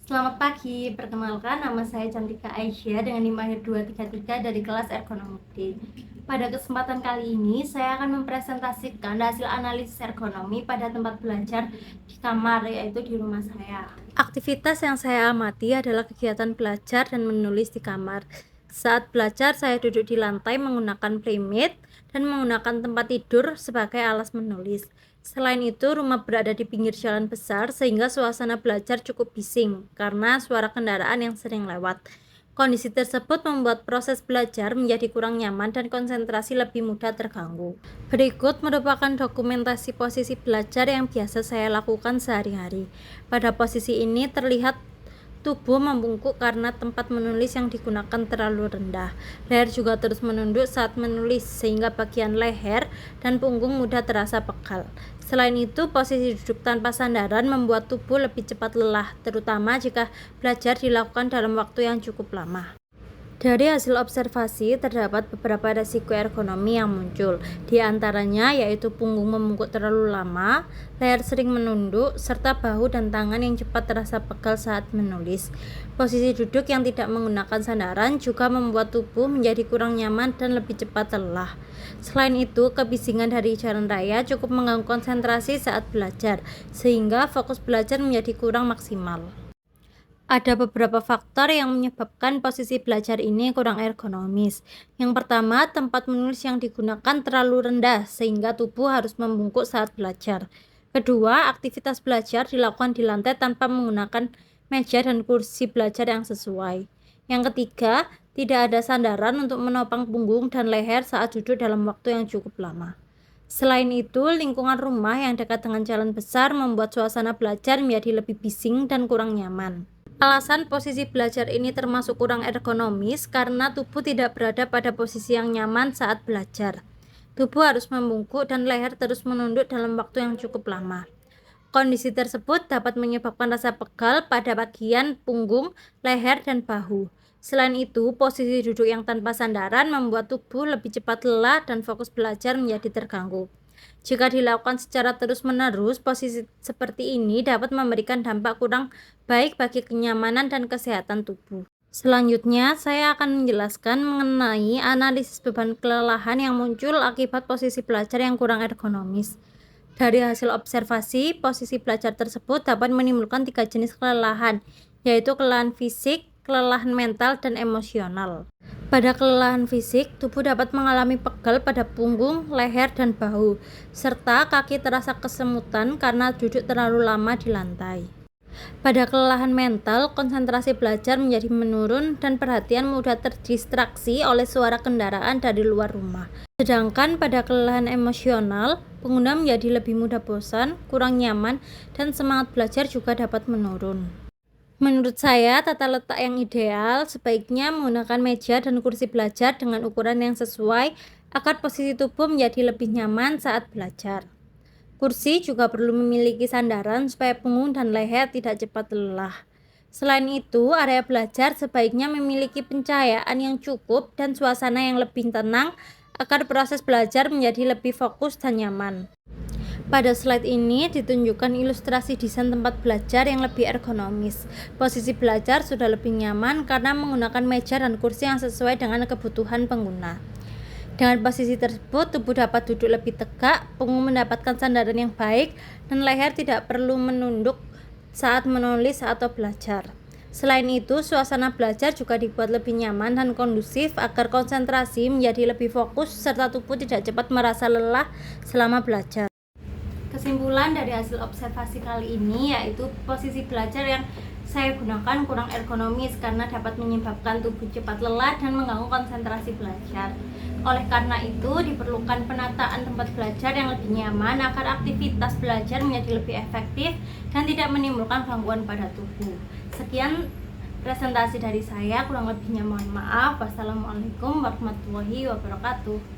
Selamat pagi, perkenalkan nama saya Cantika Aisyah dengan NIM akhir 233 dari kelas Ergonometri. Pada kesempatan kali ini, saya akan mempresentasikan hasil analisis ergonomi pada tempat belajar di kamar, yaitu di rumah saya. Aktivitas yang saya amati adalah kegiatan belajar dan menulis di kamar. Saat belajar, saya duduk di lantai menggunakan playmate dan menggunakan tempat tidur sebagai alas menulis. Selain itu, rumah berada di pinggir jalan besar sehingga suasana belajar cukup bising karena suara kendaraan yang sering lewat. Kondisi tersebut membuat proses belajar menjadi kurang nyaman dan konsentrasi lebih mudah terganggu. Berikut merupakan dokumentasi posisi belajar yang biasa saya lakukan sehari-hari. Pada posisi ini terlihat tubuh membungkuk karena tempat menulis yang digunakan terlalu rendah. Leher juga terus menunduk saat menulis, sehingga bagian leher dan punggung mudah terasa pegal. Selain itu, posisi duduk tanpa sandaran membuat tubuh lebih cepat lelah, terutama jika belajar dilakukan dalam waktu yang cukup lama. Dari hasil observasi, terdapat beberapa resiko ergonomi yang muncul. Di antaranya yaitu punggung membungkuk terlalu lama, leher sering menunduk, serta bahu dan tangan yang cepat terasa pegal saat menulis. Posisi duduk yang tidak menggunakan sandaran juga membuat tubuh menjadi kurang nyaman dan lebih cepat lelah. Selain itu, kebisingan dari jalan raya cukup mengganggu konsentrasi saat belajar, sehingga fokus belajar menjadi kurang maksimal. Ada beberapa faktor yang menyebabkan posisi belajar ini kurang ergonomis. Yang pertama, tempat menulis yang digunakan terlalu rendah sehingga tubuh harus membungkuk saat belajar. Kedua, aktivitas belajar dilakukan di lantai tanpa menggunakan meja dan kursi belajar yang sesuai. Yang ketiga, tidak ada sandaran untuk menopang punggung dan leher saat duduk dalam waktu yang cukup lama. Selain itu, lingkungan rumah yang dekat dengan jalan besar membuat suasana belajar menjadi lebih bising dan kurang nyaman. Alasan posisi belajar ini termasuk kurang ergonomis karena tubuh tidak berada pada posisi yang nyaman saat belajar. Tubuh harus membungkuk dan leher terus menunduk dalam waktu yang cukup lama. Kondisi tersebut dapat menyebabkan rasa pegal pada bagian punggung, leher, dan bahu. Selain itu, posisi duduk yang tanpa sandaran membuat tubuh lebih cepat lelah dan fokus belajar menjadi terganggu. Jika dilakukan secara terus-menerus, posisi seperti ini dapat memberikan dampak kurang baik bagi kenyamanan dan kesehatan tubuh. Selanjutnya, saya akan menjelaskan mengenai analisis beban kelelahan yang muncul akibat posisi belajar yang kurang ergonomis. Dari hasil observasi, posisi belajar tersebut dapat menimbulkan 3 jenis kelelahan, yaitu kelelahan fisik, kelelahan mental, dan emosional. Pada kelelahan fisik, tubuh dapat mengalami pegal pada punggung, leher, dan bahu, serta kaki terasa kesemutan karena duduk terlalu lama di lantai. Pada kelelahan mental, konsentrasi belajar menjadi menurun dan perhatian mudah terdistraksi oleh suara kendaraan dari luar rumah. Sedangkan pada kelelahan emosional, pengguna menjadi lebih mudah bosan, kurang nyaman, dan semangat belajar juga dapat menurun. Menurut saya, tata letak yang ideal sebaiknya menggunakan meja dan kursi belajar dengan ukuran yang sesuai agar posisi tubuh menjadi lebih nyaman saat belajar. Kursi juga perlu memiliki sandaran supaya punggung dan leher tidak cepat lelah. Selain itu, area belajar sebaiknya memiliki pencahayaan yang cukup dan suasana yang lebih tenang agar proses belajar menjadi lebih fokus dan nyaman. Pada slide ini ditunjukkan ilustrasi desain tempat belajar yang lebih ergonomis. Posisi belajar sudah lebih nyaman karena menggunakan meja dan kursi yang sesuai dengan kebutuhan pengguna. Dengan posisi tersebut, tubuh dapat duduk lebih tegak, punggung mendapatkan sandaran yang baik, dan leher tidak perlu menunduk saat menulis atau belajar. Selain itu, suasana belajar juga dibuat lebih nyaman dan kondusif agar konsentrasi menjadi lebih fokus serta tubuh tidak cepat merasa lelah selama belajar. Kesimpulan dari hasil observasi kali ini yaitu posisi belajar yang saya gunakan kurang ergonomis karena dapat menyebabkan tubuh cepat lelah dan mengganggu konsentrasi belajar. Oleh karena itu, diperlukan penataan tempat belajar yang lebih nyaman agar aktivitas belajar menjadi lebih efektif dan tidak menimbulkan gangguan pada tubuh. Sekian presentasi dari saya, kurang lebihnya mohon maaf. Wassalamualaikum warahmatullahi wabarakatuh.